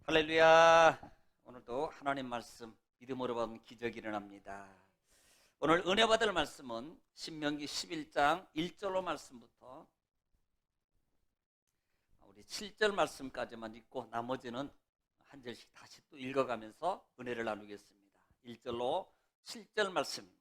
할렐루야. 오늘도 하나님 말씀 믿음으로 받은 기적이 일어납니다. 오늘 은혜 받을 말씀은 신명기 11장 1절로 말씀부터 우리 7절 말씀까지만 읽고 나머지는 한 절씩 다시 또 읽어가면서 은혜를 나누겠습니다. 1절로 7절 말씀입니다.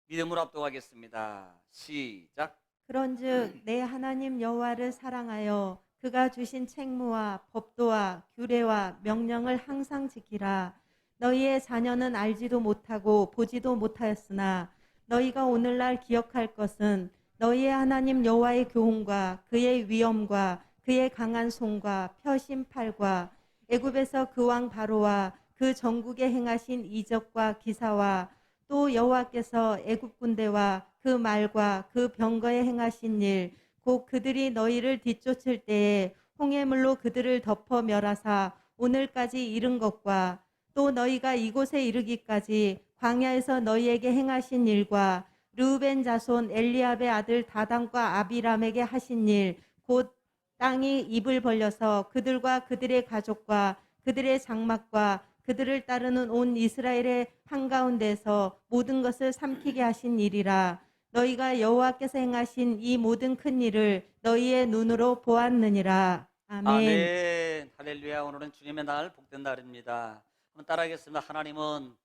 믿음으로 압도하겠습니다. 시작. 그런즉 내 하나님 여호와를 사랑하여 그가 주신 책무와 법도와 규례와 명령을 항상 지키라. 너희의 자녀는 알지도 못하고 보지도 못하였으나 너희가 오늘날 기억할 것은 너희의 하나님 여호와의 교훈과 그의 위엄과 그의 강한 손과 펴신 팔과 애굽에서 그 왕 바로와 그 전국에 행하신 이적과 기사와 또 여호와께서 애굽 군대와 그 말과 그 병거에 행하신 일, 곧 그들이 너희를 뒤쫓을 때에 홍해물로 그들을 덮어 멸하사 오늘까지 이른 것과 또 너희가 이곳에 이르기까지 광야에서 너희에게 행하신 일과 르우벤 자손 엘리압의 아들 다단과 아비람에게 하신 일, 곧 땅이 입을 벌려서 그들과 그들의 가족과 그들의 장막과 그들을 따르는 온 이스라엘의 한가운데서 모든 것을 삼키게 하신 일이라. 너희가 여호와께서 행하신 이 모든 큰 일을 너희의 눈으로 보았느니라. 아멘. 아멘. 할렐루야. 오늘은 주님의 날, 복된 날입니다. 한번 따라하겠습니다. 하나님은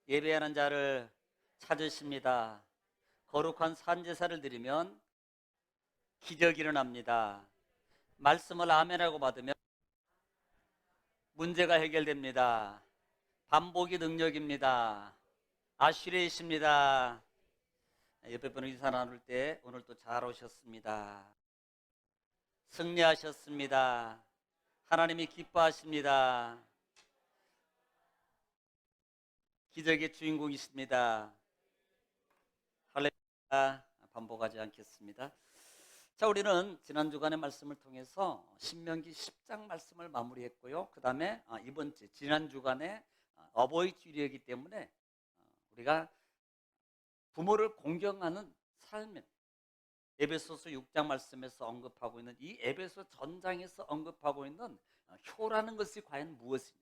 예배하는 자를 찾으십니다. 거룩한 산제사를 드리면 기적이 일어납니다. 말씀을 아멘하고 받으면 문제가 해결됩니다. 반복이 능력입니다. 아슈레이십니다. 옆에 분을 인사 나눌 때 오늘 또 잘 오셨습니다. 승리하셨습니다. 하나님이 기뻐하십니다. 기적의 주인공이십니다. 할렐루야. 반복하지 않겠습니다. 자, 우리는 지난 주간의 말씀을 통해서 신명기 10장 말씀을 마무리했고요. 그 다음에 이번 주 지난 주간에 어버이 주일이기 때문에 우리가 부모를 공경하는 삶을 에베소서 6장 말씀에서 언급하고 있는 이 에베소 전장에서 언급하고 있는 효라는 것이 과연 무엇이냐,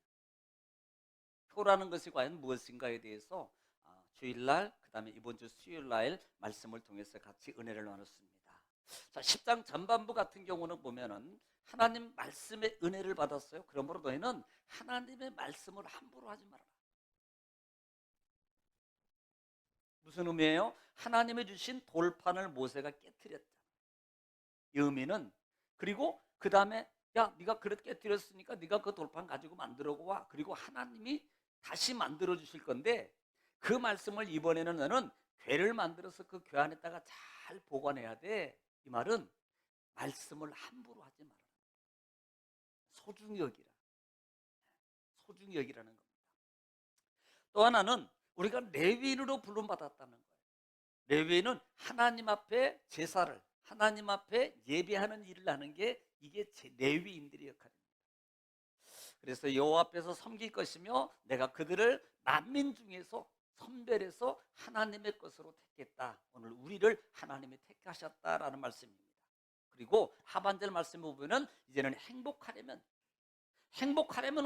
효라는 것이 과연 무엇인가에 대해서 주일날 그 다음에 이번 주 수요일날 말씀을 통해서 같이 은혜를 나눴습니다. 자, 10장 전반부 같은 경우는 보면은 하나님 말씀의 은혜를 받았어요. 그러므로 너희는 하나님의 말씀을 함부로 하지 말아라. 무슨 의미예요? 하나님이 주신 돌판을 모세가 깨뜨렸잖아. 이 의미는, 그리고 그 다음에 야, 네가 그렇게 깨뜨렸으니까 네가 그 돌판 가지고 만들어 와. 그리고 하나님이 다시 만들어 주실 건데 그 말씀을 이번에는 너는 궤를 만들어서 그 궤 안에다가 잘 보관해야 돼. 이 말은 말씀을 함부로 하지 말아라. 소중히 여기라. 소중히 여기라는 겁니다. 또 하나는 우리가 레위인으로 부름받았다는 거예요. 레위인은 하나님 앞에 제사를, 하나님 앞에 예배하는 일을 하는 게 이게 레위인들의 역할입니다. 그래서 여호와 앞에서 섬길 것이며 내가 그들을 만민 중에서 선별해서 하나님의 것으로 택했다. 오늘 우리를 하나님이 택하셨다라는 말씀입니다. 그리고 하반절 말씀 보면은 이제는 행복하려면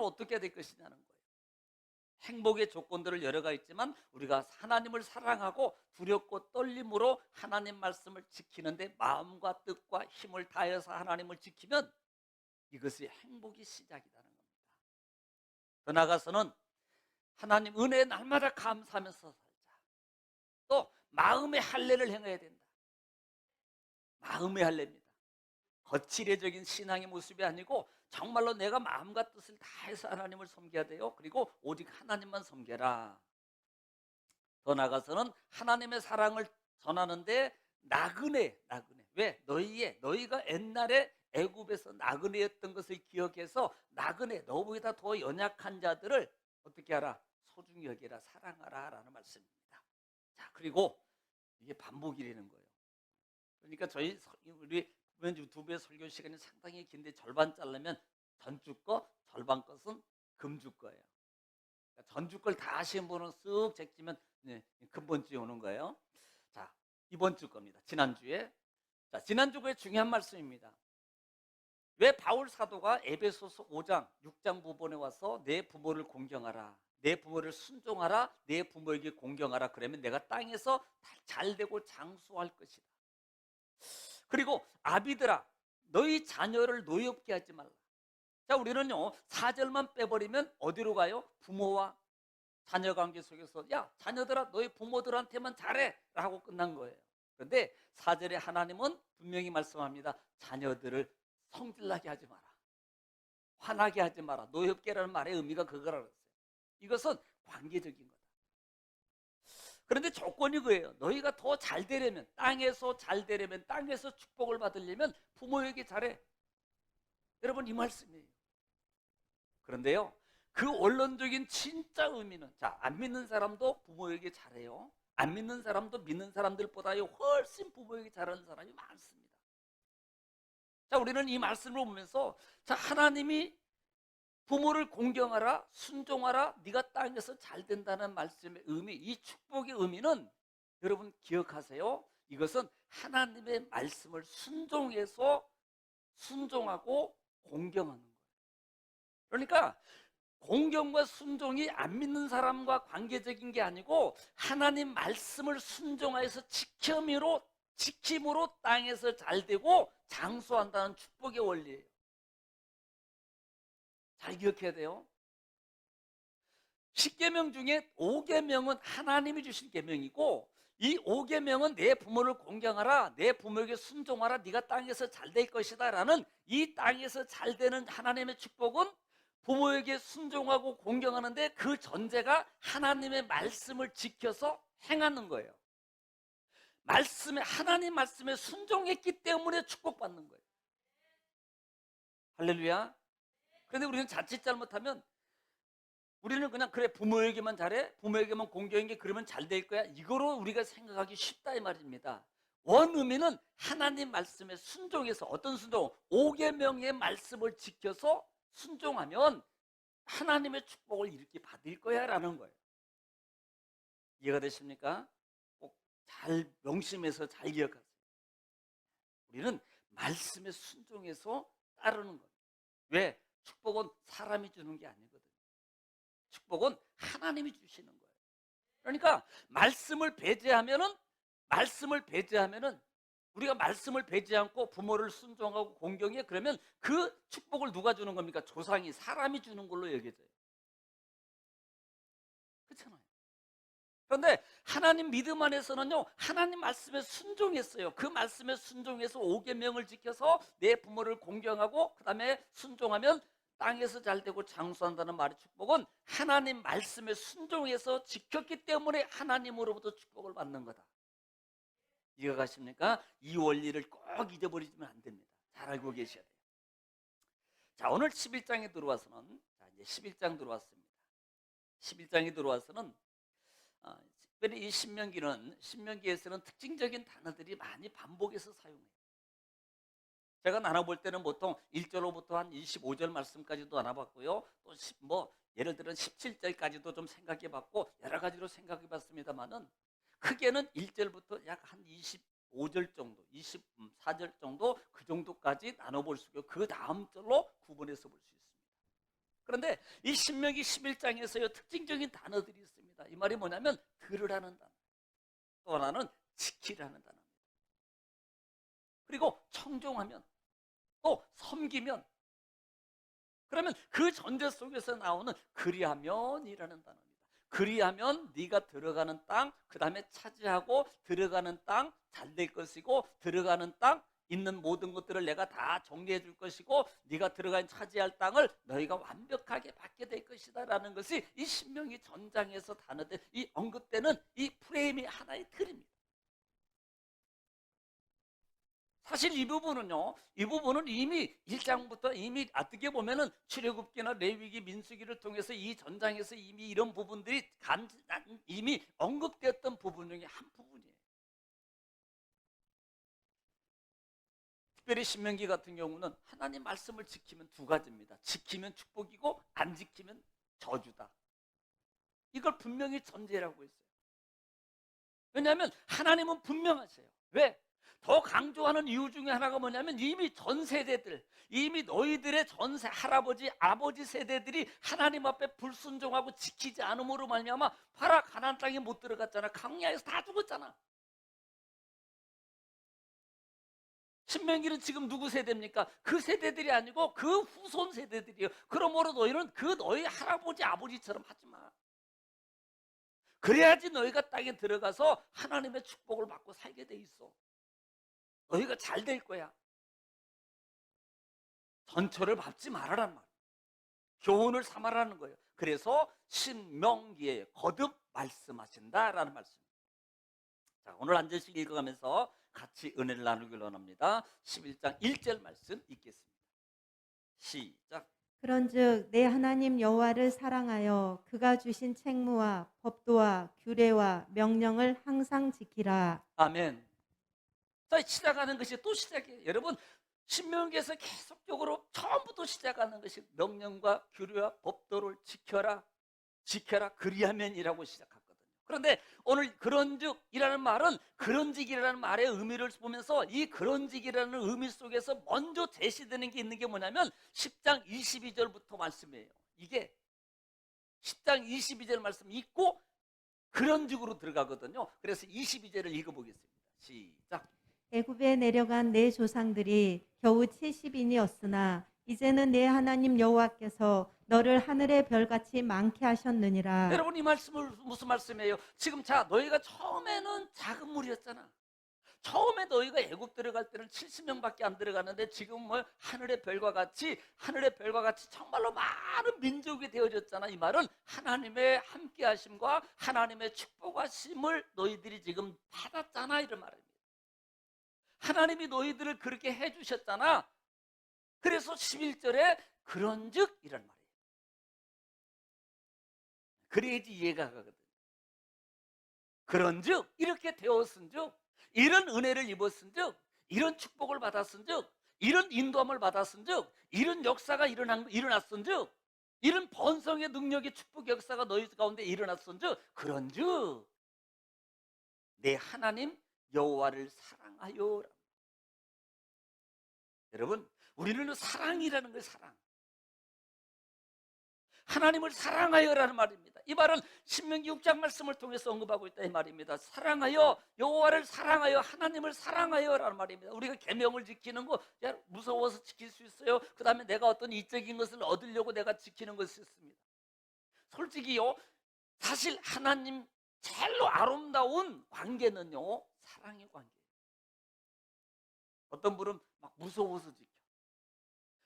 어떻게 될 것이냐는 거예요. 행복의 조건들을 여러 가지 있지만 우리가 하나님을 사랑하고 두렵고 떨림으로 하나님 말씀을 지키는데 마음과 뜻과 힘을 다해서 하나님을 지키면 이것이 행복의 시작이라는 겁니다. 더 나아가서는 하나님 은혜에 날마다 감사하면서 살자. 또 마음의 할례를 행해야 된다. 마음의 할례입니다. 거칠애적인 신앙의 모습이 아니고 정말로 내가 마음과 뜻을 다해서 하나님을 섬겨야 돼요. 그리고 오직 하나님만 섬겨라. 더 나아가서는 하나님의 사랑을 전하는데 나그네. 왜? 너희가 옛날에 애굽에서 나그네였던 것을 기억해서 나그네, 너보다 더 연약한 자들을 어떻게 하라? 소중히 여기라, 사랑하라 라는 말씀입니다. 자, 그리고 이게 반복이라는 거예요. 그러니까 우리 유튜브의 설교 시간이 상당히 긴데 절반 자르면 전주 거, 절반 것은 금주 거예요. 그러니까 전주 걸 다 하신 분은 쓱 제끼면 금번 주에 오는 거예요. 자, 이번 주 겁니다. 지난주에. 자, 지난주에 중요한 말씀입니다. 왜 바울 사도가 에베소서 5장, 6장 부분에 와서 내 부모를 공경하라, 내 부모를 순종하라, 내 부모에게 공경하라, 그러면 내가 땅에서 잘되고 장수할 것이다. 그리고 아비들아, 너희 자녀를 노엽게 하지 말라. 자, 우리는요 4절만 빼버리면 어디로 가요? 부모와 자녀 관계 속에서 야 자녀들아 너희 부모들한테만 잘해 라고 끝난 거예요. 그런데 4절에 하나님은 분명히 말씀합니다. 자녀들을 성질나게 하지 마라, 화나게 하지 마라. 노엽게라는 말의 의미가 그거라고 했어요. 이것은 관계적인 거다. 그런데 조건이 그예요. 너희가 더 잘 되려면, 땅에서 잘 되려면, 땅에서 축복을 받으려면 부모에게 잘해. 여러분, 이 말씀이에요. 그런데요 그 원론적인 진짜 의미는, 자, 안 믿는 사람도 부모에게 잘해요. 안 믿는 사람도 믿는 사람들보다요 훨씬 부모에게 잘하는 사람이 많습니다. 자, 우리는 이 말씀을 보면서, 자, 하나님이 부모를 공경하라, 순종하라, 네가 땅에서 잘 된다는 말씀의 의미, 이 축복의 의미는 여러분 기억하세요. 이것은 하나님의 말씀을 순종해서 순종하고 공경하는 거예요. 그러니까 공경과 순종이 안 믿는 사람과 관계적인 게 아니고 하나님 말씀을 순종하여서 지킴으로 땅에서 잘 되고 장수한다는 축복의 원리예요. 잘 기억해야 돼요. 10계명 중에 5계명은 하나님이 주신 계명이고, 이 5계명은 내 부모를 공경하라, 내 부모에게 순종하라, 네가 땅에서 잘 될 것이다 라는 이 땅에서 잘 되는 하나님의 축복은 부모에게 순종하고 공경하는데 그 전제가 하나님의 말씀을 지켜서 행하는 거예요. 하나님 말씀에 순종했기 때문에 축복받는 거예요. 할렐루야. 그런데 우리는 자칫 잘못하면 우리는 그냥 그래 부모에게만 잘해, 부모에게만 공경해, 그러면 잘 될 거야, 이거로 우리가 생각하기 쉽다 이 말입니다. 원 의미는 하나님 말씀에 순종해서, 어떤 순종? 5계명의 말씀을 지켜서 순종하면 하나님의 축복을 이렇게 받을 거야 라는 거예요. 이해가 되십니까? 꼭 잘 명심해서 잘 기억하세요. 우리는 말씀에 순종해서 따르는 거예요. 왜? 축복은 사람이 주는 게 아니거든요. 축복은 하나님이 주시는 거예요. 그러니까 말씀을 배제하면은 우리가 말씀을 배제 않고 부모를 순종하고 공경해, 그러면 그 축복을 누가 주는 겁니까? 조상이, 사람이 주는 걸로 여겨져요. 그렇잖아요. 그런데 하나님 믿음 안에서는요 하나님 말씀에 순종했어요. 그 말씀에 순종해서 5계명을 지켜서 내 부모를 공경하고 그 다음에 순종하면 땅에서 잘되고 장수한다는 말의 축복은 하나님 말씀에 순종해서 지켰기 때문에 하나님으로부터 축복을 받는 거다. 이해가 가십니까? 이 원리를 꼭 잊어버리시면 안 됩니다. 잘 알고 계셔야 돼요. 자, 오늘 11장에 들어와서는, 자, 이제 11장 들어왔습니다. 11장에 들어와서는 특별히 이 신명기에서는 특징적인 단어들이 많이 반복해서 사용해요. 제가 나눠볼 때는 보통 1절로부터 한 25절 말씀까지도 나눠봤고요. 또 예를 들어 17절까지도 좀 생각해봤고 여러 가지로 생각해봤습니다만은 크게는 1절부터 약 한 25절 정도, 24절 정도, 그 정도까지 나눠볼 수 있고 그 다음 절로 구분해서 볼 수 있습니다. 그런데 이 신명기 11장에서요 특징적인 단어들이 있습니다. 이 말이 뭐냐면 들으라는 단어, 또 하나는 지키라는 단어입니다. 그리고 청종하면, 또 섬기면, 그러면 그 전제 속에서 나오는 그리하면이라는 단어입니다. 그리하면 네가 들어가는 땅, 그 다음에 차지하고 들어가는 땅 잘 될 것이고, 들어가는 땅 있는 모든 것들을 내가 다 정리해 줄 것이고, 네가 들어간 차지할 땅을 너희가 완벽하게 받게 될 것이다 라는 것이 이 신명기 전장에서 단어들, 이 언급되는 이 프레임이 하나의 틀입니다. 사실 이 부분은 이미 1장부터 이미 어떻게 보면은 출애굽기나 레위기, 민수기를 통해서 이 전장에서 이미 이런 부분들이 이미 언급되었던 부분 중에 한 부분이에요. 특별히 신명기 같은 경우는 하나님 말씀을 지키면 두 가지입니다. 지키면 축복이고 안 지키면 저주다. 이걸 분명히 전제라고 했어요. 왜냐하면 하나님은 분명하세요. 왜? 더 강조하는 이유 중에 하나가 뭐냐면 이미 전 세대들, 이미 너희들의 전세 할아버지, 아버지 세대들이 하나님 앞에 불순종하고 지키지 않음으로 말미암아 파라 가나안 땅에 못 들어갔잖아. 광야에서 다 죽었잖아. 신명기는 지금 누구 세대입니까? 그 세대들이 아니고 그 후손 세대들이에요. 그러므로 너희는 그 너희 할아버지, 아버지처럼 하지 마. 그래야지 너희가 땅에 들어가서 하나님의 축복을 받고 살게 돼 있어. 너희가 잘 될 거야. 전철을 밟지 말아라는 말. 교훈을 삼아라는 거예요. 그래서 신명기에 거듭 말씀하신다라는 말씀입니다. 자, 오늘 한 절씩 읽어가면서 같이 은혜를 나누기를 원합니다. 11장 1절 말씀 읽겠습니다. 시작. 그런즉 내 하나님 여호와를 사랑하여 그가 주신 책무와 법도와 규례와 명령을 항상 지키라. 아멘. 자, 시작하는 것이 또 시작이에요. 여러분, 신명기에서 계속적으로 처음부터 시작하는 것이 명령과 규례와 법도를 지켜라, 지켜라, 그리하면이라고 시작하거든요. 그런데 오늘 그런즉이라는 말은 그런직이라는 말의 의미를 보면서 이 그런직이라는 의미 속에서 먼저 제시되는 게 있는 게 뭐냐면 10장 22절부터 말씀이에요. 이게 10장 22절 말씀 읽고 그런직으로 들어가거든요. 그래서 22절을 읽어보겠습니다. 시작. 애굽에 내려간 내 조상들이 겨우 70인이었으나 이제는 내 하나님 여호와께서 너를 하늘의 별같이 많게 하셨느니라. 여러분, 이 말씀은 무슨 말씀이에요? 지금 자, 너희가 처음에는 작은 무리였잖아. 처음에 너희가 애굽 들어갈 때는 70명밖에 안 들어갔는데 지금 뭐 하늘의 별과 같이 정말로 많은 민족이 되어졌잖아. 이 말은 하나님의 함께하심과 하나님의 축복하심을 너희들이 지금 받았잖아, 이런 말입니다. 하나님이 너희들을 그렇게 해주셨잖아. 그래서 11절에 그런즉 이란 말이에요. 그래야지 이해가 가거든. 그런즉 이렇게 되었은즉, 이런 은혜를 입었은즉, 이런 축복을 받았은즉, 이런 인도함을 받았은즉, 이런 역사가 일어났은즉, 이런 번성의 능력의 축복 역사가 너희 가운데 일어났은즉, 그런즉 내 하나님 여호와를 사랑하여. 여러분, 우리는 사랑이라는 거예요. 사랑. 하나님을 사랑하여라는 말입니다. 이 말은 신명기 6장 말씀을 통해서 언급하고 있다 이 말입니다. 사랑하여, 여호와를 사랑하여, 하나님을 사랑하여라는 말입니다. 우리가 계명을 지키는 거 무서워서 지킬 수 있어요. 그 다음에 내가 어떤 이적인 것을 얻으려고 내가 지키는 것이 있습니다. 솔직히요, 사실 하나님 제일로 아름다운 관계는요, 사랑의 관계예요. 어떤 분은 막 무서워서 지켜,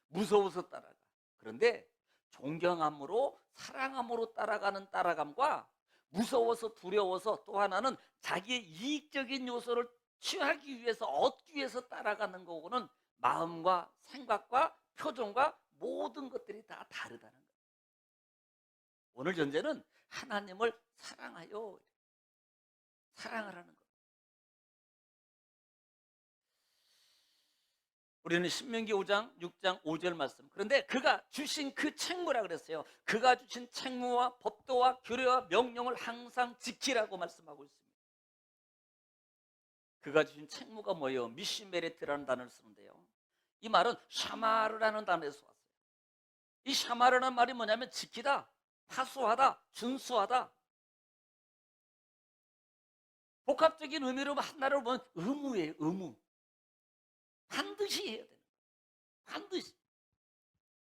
무서워서 따라가. 그런데 존경함으로, 사랑함으로 따라가는 따라감과 무서워서, 두려워서, 또 하나는 자기의 이익적인 요소를 취하기 위해서, 얻기 위해서 따라가는 거고는 마음과 생각과 표정과 모든 것들이 다 다르다는 거예요. 오늘 전제는 하나님을 사랑하여, 사랑하라는 거예요. 우리는 신명기 5장 6장 5절 말씀, 그런데 그가 주신 그 책무라 그랬어요. 그가 주신 책무와 법도와 규례와 명령을 항상 지키라고 말씀하고 있습니다. 그가 주신 책무가 뭐예요? 미시메레트라는 단어를 쓰는데요, 이 말은 샤마르라는 단어에서 왔어요. 이 샤마르라는 말이 뭐냐면 지키다, 파수하다, 준수하다. 복합적인 의미로 하나를 보면 의무예요. 의무. 반드시 해야 되는 거예요. 반드시.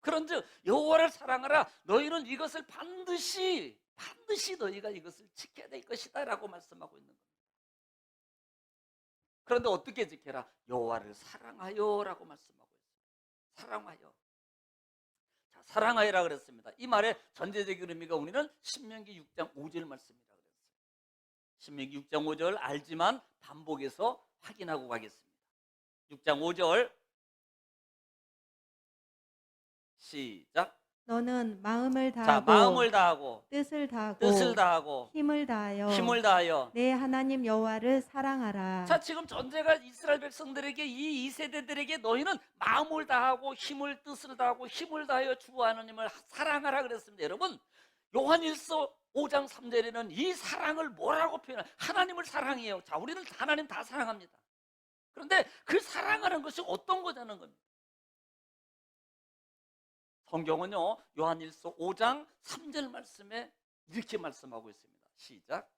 그런즉 여호와를 사랑하라. 너희는 이것을 반드시 너희가 이것을 지켜야 될 것이다 라고 말씀하고 있는 겁니다. 그런데 어떻게 지켜라? 여호와를 사랑하여 라고 말씀하고 있어요. 사랑하여. 자, 사랑하여라 그랬습니다. 이 말의 전제적인 의미가 우리는 신명기 6장 5절 말씀이라고 그랬어요. 신명기 6장 5절 알지만 반복해서 확인하고 가겠습니다. 6장 5절 시작. 너는 마음을 자, 다하고 마음을 다하고 뜻을 다하고 힘을 힘을 다하여. 내 하나님 여호와를 사랑하라. 자, 지금 전제가 이스라엘 백성들에게, 이 세대들에게 너희는 마음을 다하고 뜻을 다하고 힘을 다하여 주 하나님을 사랑하라 그랬습니다. 여러분, 요한일서 5장 3절에는 이 사랑을 뭐라고 표현해요? 하나님을 사랑해요. 자, 우리는 하나님 다 사랑합니다. 그런데 그 사랑하는 것이 어떤 거냐는 겁니다. 성경은요, 요한일서 5장 3절 말씀에 이렇게 말씀하고 있습니다. 시작.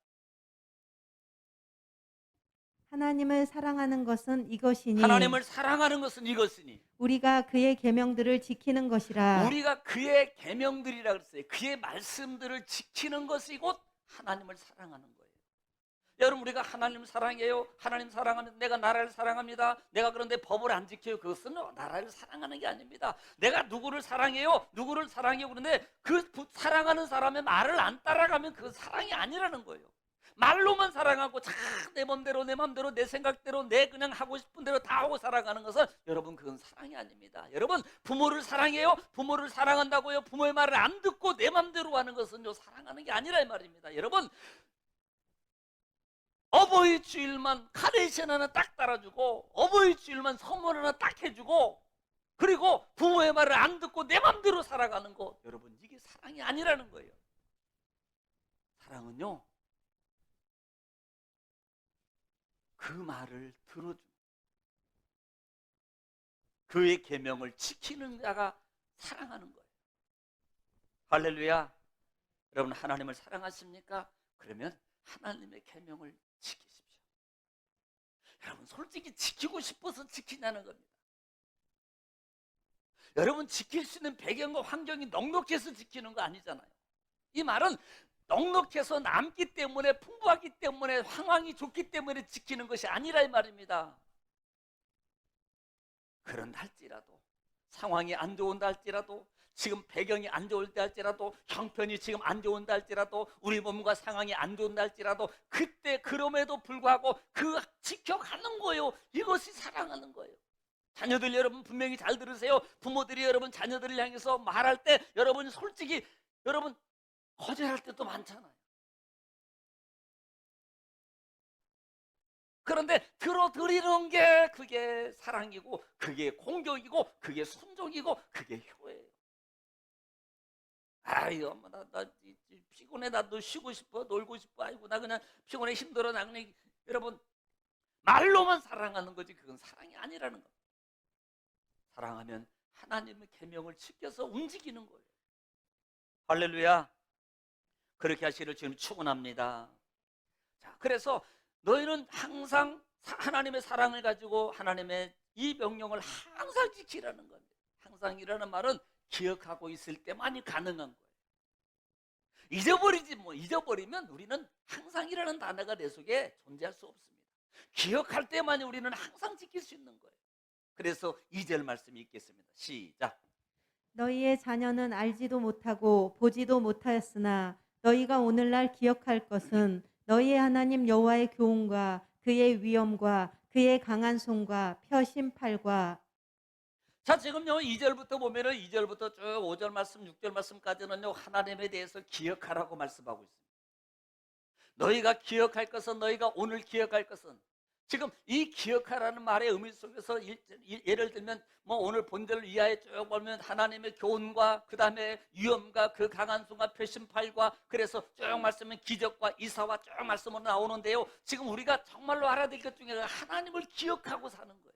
하나님을 사랑하는 것은 이것이니 하나님을 사랑하는 것은 이것이니 우리가 그의 계명들을 지키는 것이라. 우리가 그의 계명들이라 그랬어요. 그의 말씀들을 지키는 것이 곧 하나님을 사랑하는 거예요. 여러분, 우리가 하나님을 사랑해요. 하나님 사랑하면 내가 나라를 사랑합니다. 내가 그런데 법을 안 지켜요. 그것은 나라를 사랑하는 게 아닙니다. 내가 누구를 사랑해요. 누구를 사랑해요. 그런데 그 사랑하는 사람의 말을 안 따라가면 그 사랑이 아니라는 거예요. 말로만 사랑하고 내 맘대로 내 생각대로 내 그냥 하고 싶은 대로 다 하고 살아가는 것은 여러분 그건 사랑이 아닙니다. 여러분, 부모를 사랑해요. 부모를 사랑한다고요. 부모의 말을 안 듣고 내 맘대로 하는 것은요 사랑하는 게 아니라 이 말입니다. 여러분, 어버이 주일만 카네이션 하나 딱 따라주고 어버이 주일만 선물 하나 딱 해주고 그리고 부모의 말을 안 듣고 내 맘대로 살아가는 거, 여러분 이게 사랑이 아니라는 거예요. 사랑은요 그 말을 들어주는, 그의 계명을 지키는 자가 사랑하는 거예요. 할렐루야. 여러분, 하나님을 사랑하십니까? 그러면 하나님의 계명을 지키십시오. 여러분, 솔직히 지키고 싶어서 지키냐는 겁니다. 여러분, 지킬 수 있는 배경과 환경이 넉넉해서 지키는 거 아니잖아요. 이 말은 넉넉해서 남기 때문에, 풍부하기 때문에, 상황이 좋기 때문에 지키는 것이 아니라 이 말입니다. 그런다 할지라도, 상황이 안 좋은다 할지라도, 지금 배경이 안 좋을다 할지라도, 형편이 지금 안 좋은다 할지라도, 우리 몸과 상황이 안 좋은다 할지라도, 그때 그럼에도 불구하고 그 지켜가는 거예요. 이것이 사랑하는 거예요. 자녀들 여러분 분명히 잘 들으세요. 부모들이 여러분 자녀들을 향해서 말할 때 여러분 솔직히 여러분 거절할 때도 많잖아요. 그런데 들어드리는 게 그게 사랑이고, 그게 공격이고, 그게 순종이고, 그게 효예요. 아이 엄마 나 피곤해, 나도 쉬고 싶어, 놀고 싶어, 아이고 나 그냥 피곤해, 힘들어, 나 그냥. 여러분, 말로만 사랑하는 거지 그건 사랑이 아니라는 겁니다. 사랑하면 하나님의 계명을 지켜서 움직이는 거예요. 할렐루야. 그렇게 하시기를 지금 축원합니다. 자, 그래서 너희는 항상 하나님의 사랑을 가지고 하나님의 이 명령을 항상 지키라는 겁니다. 항상이라는 말은 기억하고 있을 때만이 가능한 거예요. 잊어버리면 우리는 항상이라는 단어가 내 속에 존재할 수 없습니다. 기억할 때만이 우리는 항상 지킬 수 있는 거예요. 그래서 2절 말씀 읽겠습니다. 시작. 너희의 자녀는 알지도 못하고 보지도 못하였으나 너희가 오늘날 기억할 것은 너희의 하나님 여호와의 교훈과 그의 위엄과 그의 강한 손과 펴신 팔과. 자, 지금요 2절부터 보면은 2절부터 쭉 5절 말씀 6절 말씀까지는요 하나님에 대해서 기억하라고 말씀하고 있습니다. 너희가 기억할 것은, 너희가 오늘 기억할 것은, 지금 이 기억하라는 말의 의미 속에서 예를 들면 뭐 오늘 본절 이하에 쭉 보면 하나님의 교훈과 그 다음에 위엄과 그 강한 손과 표심팔과, 그래서 쭉 말씀은 기적과 이사와 쭉 말씀으로 나오는데요, 지금 우리가 정말로 알아야 될 것 중에 하나님을 기억하고 사는 거예요.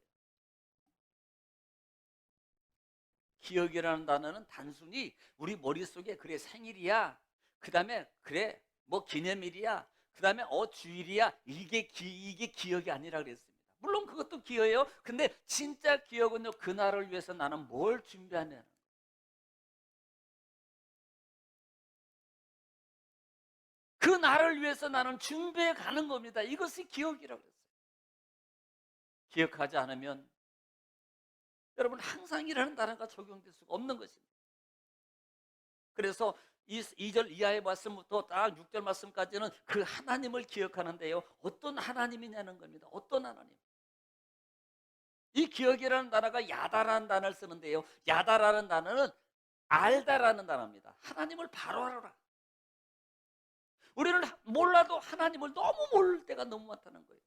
기억이라는 단어는 단순히 우리 머릿속에 그래 생일이야, 그 다음에 그래 뭐 기념일이야, 그 다음에 주일이야, 이게 기억이 아니라 그랬습니다. 물론 그것도 기억이에요. 근데 진짜 기억은요 그날을 위해서 나는 뭘 준비하냐, 그 날을 위해서 나는 준비해 가는 겁니다. 이것이 기억이라고 했어요. 기억하지 않으면 여러분 항상이라는 단어가 적용될 수가 없는 것입니다. 그래서 2절 이하의 말씀부터 딱 6절 말씀까지는 그 하나님을 기억하는데요, 어떤 하나님이냐는 겁니다. 어떤 하나님? 이 기억이라는 단어가 야다라는 단어를 쓰는데요, 야다라는 단어는 알다라는 단어입니다. 하나님을 바로 알아라. 우리는 몰라도 하나님을 너무 모를 때가 너무 많다는 거예요.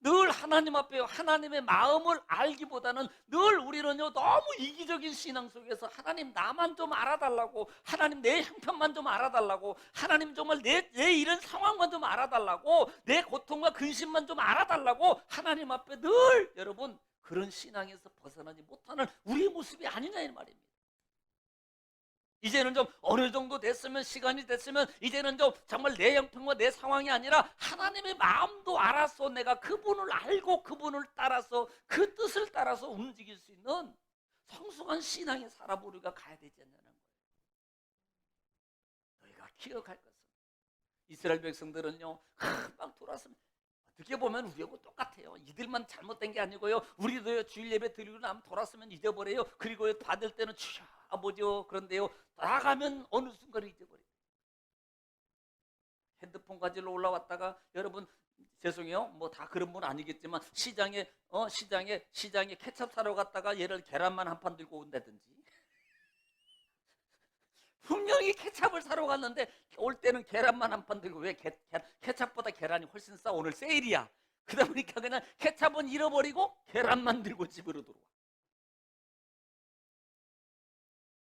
늘 하나님 앞에 하나님의 마음을 알기보다는 늘 우리는요 너무 이기적인 신앙 속에서 하나님 나만 좀 알아달라고, 하나님 내 형편만 좀 알아달라고, 하나님 정말 내 이런 상황만 좀 알아달라고, 내 고통과 근심만 좀 알아달라고 하나님 앞에 늘 여러분 그런 신앙에서 벗어나지 못하는 우리의 모습이 아니냐 이 말입니다. 이제는 좀 어느 정도 됐으면, 시간이 됐으면 이제는 좀 정말 내 형편과 내 상황이 아니라 하나님의 마음도 알아서 내가 그분을 알고 그분을 따라서 그 뜻을 따라서 움직일 수 있는 성숙한 신앙의 사람 우리가 가야 되지 않냐는 거예요. 너희가 기억할 것은 이스라엘 백성들은요 금방 돌아서면 어떻게 보면 우리하고 똑같아요. 이들만 잘못된 게 아니고요, 우리도 주일 예배 드리고 나면 돌아서면 잊어버려요. 그리고 받을 때는 주여 아버지요, 그런데요 나가면 어느 순간에 잊어버려요. 핸드폰 가지러 올라왔다가 여러분 죄송해요, 뭐 다 그런 분 아니겠지만 시장에 케첩 사러 갔다가 얘를 계란만 한 판 들고 온다든지, 분명히 케첩을 사러 갔는데 올 때는 계란만 한 판 들고, 왜 케첩보다 계란이 훨씬 싸, 오늘 세일이야. 그러다 보니까 그냥 케첩은 잃어버리고 계란만 들고 집으로 들어와.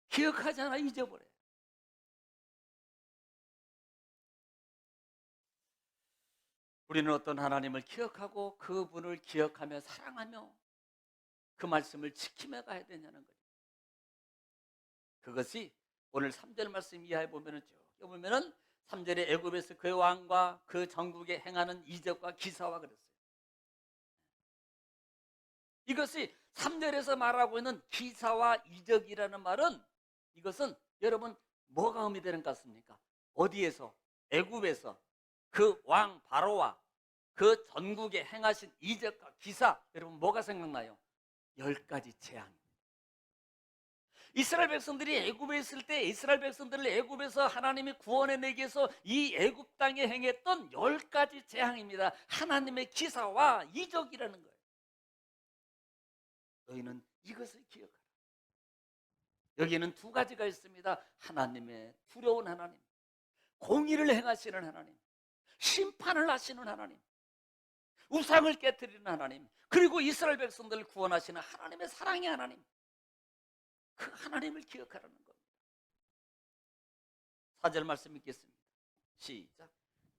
기억하잖아, 잊어버려. 우리는 어떤 하나님을 기억하고 그분을 기억하며 사랑하며 그 말씀을 지키며 가야 되냐는 거예요. 그것이 오늘 3절 말씀 이하에 보면은 쭉 보면은 3절에 애굽에서 그 왕과 그 전국에 행하는 이적과 기사와 그랬어요. 이것이 3절에서 말하고 있는 기사와 이적이라는 말은, 이것은 여러분 뭐가 의미되는 것 같습니까? 어디에서? 애굽에서 그 왕 바로와 그 전국에 행하신 이적과 기사, 여러분 뭐가 생각나요? 10가지 재앙입니다. 이스라엘 백성들이 애굽에 있을 때 이스라엘 백성들을 애굽에서 하나님이 구원해내기 위해서 이 애굽 땅에 행했던 10가지 재앙입니다. 하나님의 기사와 이적이라는 거예요. 너희는 이것을 기억하라. 여기에는 두 가지가 있습니다. 하나님의 두려운 하나님, 공의를 행하시는 하나님, 심판을 하시는 하나님, 우상을 깨뜨리는 하나님, 그리고 이스라엘 백성들을 구원하시는 하나님의 사랑의 하나님, 그 하나님을 기억하라는 겁니다. 4절 말씀 읽겠습니다. 시작.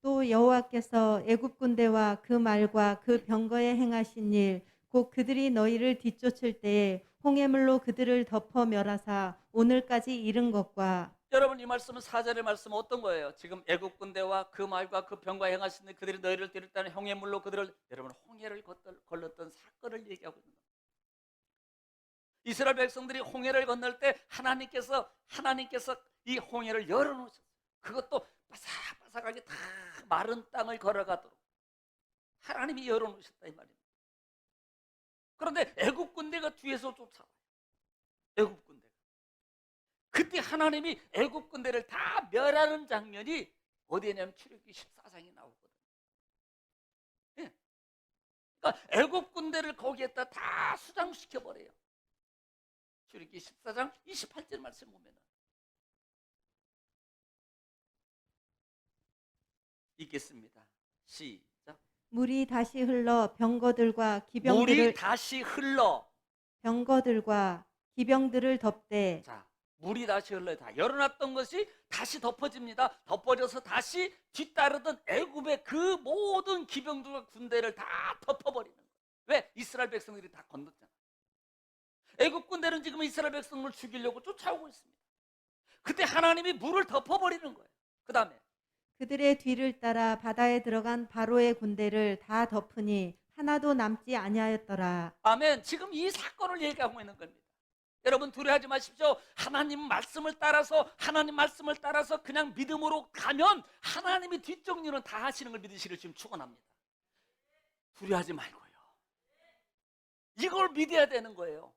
또 여호와께서 애굽 군대와 그 말과 그 병거에 행하신 일, 곧 그들이 너희를 뒤쫓을 때에 홍해물로 그들을 덮어 멸하사 오늘까지 이른 것과, 여러분 이 말씀은 4절의 말씀은 어떤 거예요? 지금 애굽 군대와 그 말과 그 병거에 행하신 일, 그들이 너희를 뒤쫓다는 홍해물로 그들을, 여러분 홍해를 걸렀던 사건을 얘기하고 있는 겁니다. 이스라엘 백성들이 홍해를 건널 때 하나님께서 이 홍해를 열어놓으셨어요. 그것도 바삭바삭하게 다 마른 땅을 걸어가도록 하나님이 열어놓으셨다 이 말입니다. 그런데 애굽 군대가 뒤에서 쫓아와요. 애굽 군대가. 그때 하나님이 애굽 군대를 다 멸하는 장면이 어디에냐면 출애굽기 14장에 나오거든요. 예. 그러니까 애굽 군대를 거기에다 다 수장시켜 버려요. 출애굽기 14장 28절 말씀 보면은 읽겠습니다. 시작. 물이 다시 흘러 병거들과 물이 기병들을 다시 흘러. 병거들과 기병들을 덮되, 자, 물이 다시 흘러요. 다 열어놨던 것이 다시 덮어집니다. 덮어져서 다시 뒤따르던 애굽의 그 모든 기병들과 군대를 다 덮어버리는 거예요. 왜? 이스라엘 백성들이 다 건넜잖아. 애굽 군대는 지금 이스라엘 백성을 죽이려고 쫓아오고 있습니다. 그때 하나님이 물을 덮어버리는 거예요. 그 다음에 그들의 뒤를 따라 바다에 들어간 바로의 군대를 다 덮으니 하나도 남지 아니하였더라. 아멘. 지금 이 사건을 얘기하고 있는 겁니다. 여러분 두려워하지 마십시오. 하나님 말씀을 따라서 그냥 믿음으로 가면 하나님이 뒷정리는 다 하시는 걸 믿으시기를 지금 축원합니다. 두려워하지 말고요. 이걸 믿어야 되는 거예요.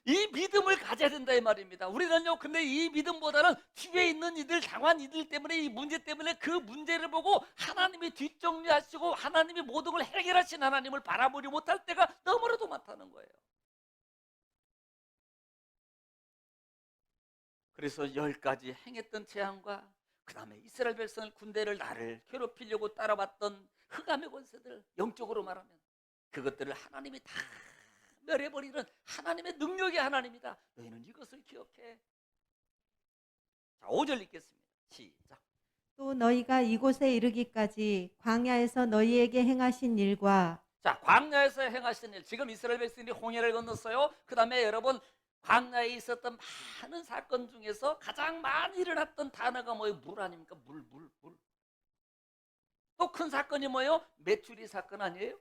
이 믿음을 가져야 된다 이 말입니다. 우리는요 근데 이 믿음보다는 뒤에 있는 이들, 당한 이들 때문에, 이 문제 때문에 그 문제를 보고 하나님이 뒷정리하시고 하나님이 모든 걸 해결하신 하나님을 바라보지 못할 때가 너무나도 많다는 거예요. 그래서 10가지 행했던 재앙과 그 다음에 이스라엘 백성을, 군대를, 나를 괴롭히려고 따라왔던 흑암의 권세들, 영적으로 말하면 그것들을 하나님이 다 멸해버리는 하나님의 능력의 하나님이다. 너희는 이것을 기억해. 자, 5절 읽겠습니다. 시작. 또 너희가 이곳에 이르기까지 광야에서 너희에게 행하신 일과 자, 광야에서 행하신 일. 지금 이스라엘 백성들이 홍해를 건넜어요. 그 다음에 여러분 광야에 있었던 많은 사건 중에서 가장 많이 일어났던 단어가 뭐예요? 물 아닙니까? 물. 또 큰 사건이 뭐예요? 메추리 사건 아니에요?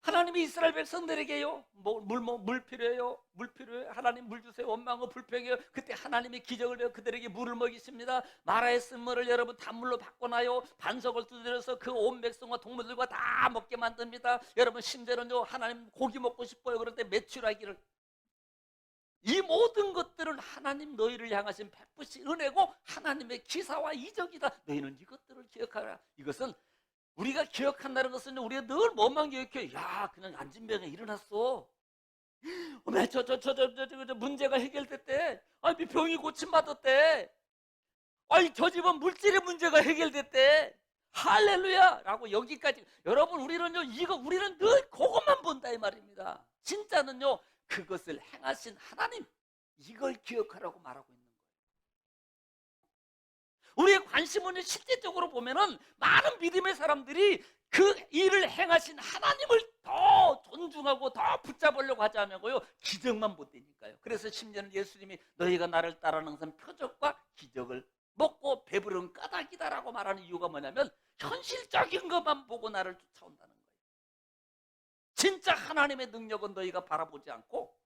하나님이 이스라엘 백성들에게요, 물 필요해요. 물 필요해요. 하나님 물 주세요. 원망하고 불평해요. 그때 하나님의 기적을 배워 그들에게 물을 먹이십니다. 마라의 쓴물을 여러분 단물로 바꿔놔요. 반석을 두드려서 그 온 백성과 동물들과 다 먹게 만듭니다. 여러분 심지어는요, 하나님 고기 먹고 싶어요. 그럴 때 메추라기를. 이 모든 것들은 하나님 너희를 향하신 베푸신 은혜고 하나님의 기사와 이적이다. 너희는 이것들을 기억하라. 이것은 우리가 기억한다는 것은 우리가 늘 뭐만 기억해? 야, 그냥 안진병에 일어났어. 어머, 저 문제가 해결됐대. 아니, 병이 고침받았대. 아니, 저 집은 물질의 문제가 해결됐대. 할렐루야! 라고 여기까지. 여러분, 우리는 늘 그것만 본다 이 말입니다. 진짜는요, 그것을 행하신 하나님, 이걸 기억하라고 말하고 있는 거예요. 우리의 관심은 실제적으로 보면은 많은 믿음의 사람들이 그 일을 행하신 하나님을 더 존중하고 더 붙잡으려고 하지 않고요, 기적만 보대니까요. 그래서 심지어는 예수님이 너희가 나를 따르는 것은 표적과 기적을 먹고 배부른 까닭이다라고 말하는 이유가 뭐냐면 현실적인 것만 보고 나를 쫓아온다는 거예요. 진짜 하나님의 능력은 너희가 바라보지 않고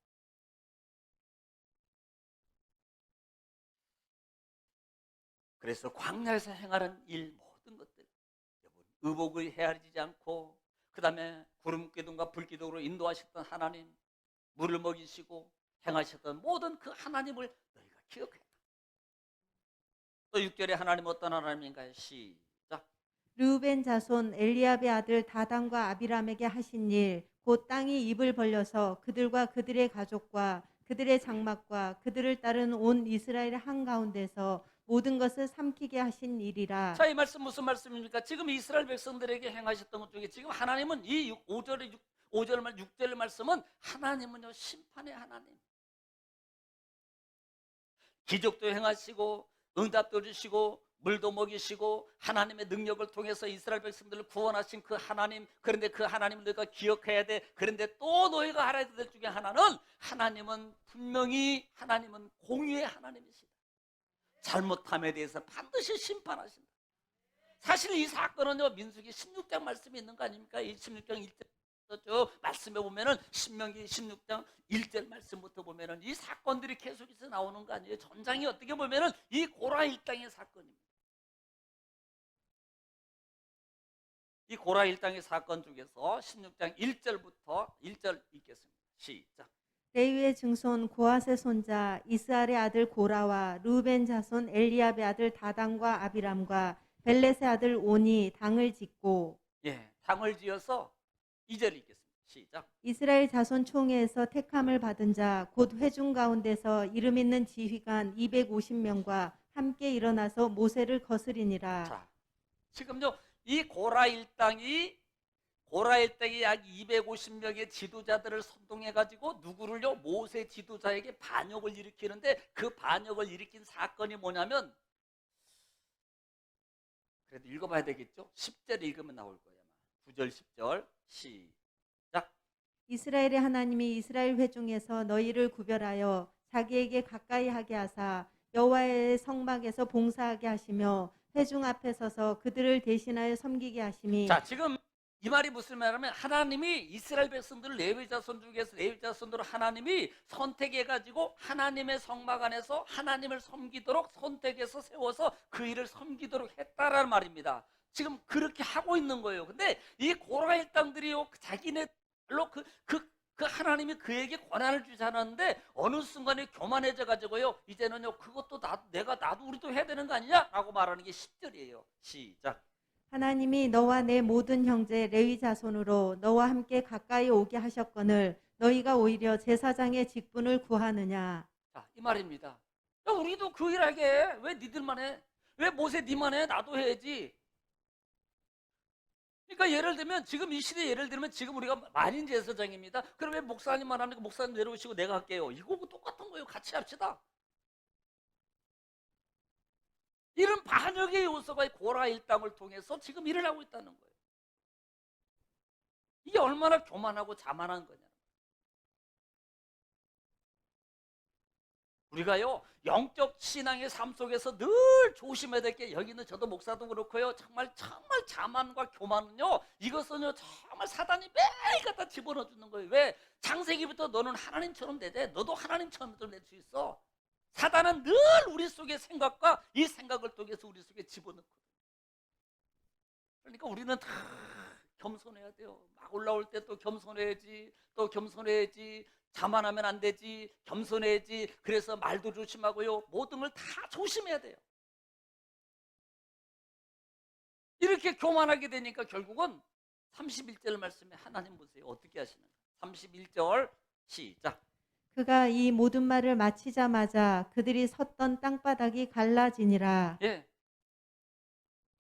그래서 광야에서 행하는 일 모든 것들 의복을 헤아리지 않고 그 다음에 구름기둥과 불기둥으로 인도하셨던 하나님, 물을 먹이시고 행하셨던 모든 그 하나님을 너희가 기억해라. 또 6절에 하나님 어떤 하나님인가요? 시작. 르우벤 자손 엘리압의 아들 다단과 아비람에게 하신 일, 곧 땅이 입을 벌려서 그들과 그들의 가족과 그들의 장막과 그들을 따른 온 이스라엘 한가운데서 모든 것을 삼키게 하신 일이라. 자, 이 말씀 무슨 말씀입니까? 지금 이스라엘 백성들에게 행하셨던 것 중에 지금 하나님은 이 6절 말씀은 하나님은요, 심판의 하나님. 기적도 행하시고 응답도 주시고 물도 먹이시고 하나님의 능력을 통해서 이스라엘 백성들을 구원하신 그 하나님, 그런데 그 하나님을 너희가 기억해야 돼. 그런데 또 너희가 알아야 될 중에 하나는 하나님은 분명히 하나님은 공의의 하나님이시다. 잘못함에 대해서 반드시 심판하신다. 사실 이 사건은요, 민수기 16장 말씀이 있는 거 아닙니까? 이 16장 1절 쭉 말씀해 보면은 신명기 16장 1절 말씀부터 보면은 이 사건들이 계속해서 나오는 거 아니에요? 전장이 어떻게 보면은 이 고라 일당의 사건입니다. 이 고라 일당의 사건 중에서 16장 1절부터 1절 읽겠습니다. 시작. 레위의 증손 고핫의 손자 이스알의 아들 고라와 르우벤 자손 엘리압의 아들 다단과 아비람과 벨렛의 아들 온이 당을 짓고 당을 지어서 2절 읽겠습니다. 시작. 이스라엘 자손 총회에서 택함을 받은 자 곧 회중 가운데서 이름 있는 지휘관 250명과 함께 일어나서 모세를 거스리니라. 자, 지금요, 이 고라 일당이 약 250명의 지도자들을 선동해가지고 누구를요? 모세 지도자에게 반역을 일으키는데 그 반역을 일으킨 사건이 뭐냐면, 그래도 읽어봐야 되겠죠? 10절 읽으면 나올 거예요. 9절 10절 시작. 이스라엘의 하나님이 이스라엘 회중에서 너희를 구별하여 자기에게 가까이 하게 하사 여호와의 성막에서 봉사하게 하시며 회중 앞에 서서 그들을 대신하여 섬기게 하심이. 자, 지금 이 말이 무슨 말이냐면 하나님이 이스라엘 백성들을 레위 자손 중에서 레위 자손으로 하나님이 선택해가지고 하나님의 성막 안에서 하나님을 섬기도록 선택해서 세워서 그 일을 섬기도록 했다라는 말입니다. 지금 그렇게 하고 있는 거예요. 근데 이 고라 일당들이요, 자기네로 그 하나님이 그에게 권한을 주지 않았는데 어느 순간에 교만해져 가지고요, 이제는요, 그것도 나도 우리도 해야 되는 거 아니냐라고 말하는 게 10절이에요. 시작. 하나님이 너와 내 모든 형제 레위 자손으로 너와 함께 가까이 오게 하셨거늘 너희가 오히려 제사장의 직분을 구하느냐. 자, 이 말입니다. 야, 우리도 그 일 하게 해. 왜 니들만 해? 왜 모세 니만 해? 나도 해야지. 그러니까 예를 들면 지금 이 시대 예를 들면 지금 우리가 만인 제사장입니다. 그러면 목사님만 하니까 목사님 내려오시고 내가 할게요. 이거 똑같은 거예요. 같이 합시다. 이런 반역의 요소가 고라 일당을 통해서 지금 일어나고 있다는 거예요. 이게 얼마나 교만하고 자만한 거냐. 우리가요 영적 신앙의 삶 속에서 늘 조심해야 될 게, 여기는 저도 목사도 그렇고요, 정말 자만과 교만은요, 이것은요 정말 사단이 매일 갖다 집어넣어 주는 거예요. 왜? 창세기부터 너는 하나님처럼 되되 너도 하나님처럼 될 수 있어. 사단은 늘 우리 속의 생각과 이 생각을 통해서 우리 속에 집어넣거든요. 그러니까 우리는 다 겸손해야 돼요. 막 올라올 때 또 겸손해야지, 또 겸손해야지, 자만하면 안 되지, 겸손해야지. 그래서 말도 조심하고요, 모든 걸 다 조심해야 돼요. 이렇게 교만하게 되니까 결국은 31절 말씀에 하나님 보세요. 어떻게 하시는가. 31절 시작. 그가 이 모든 말을 마치자마자 그들이 섰던 땅바닥이 갈라지니라. 예,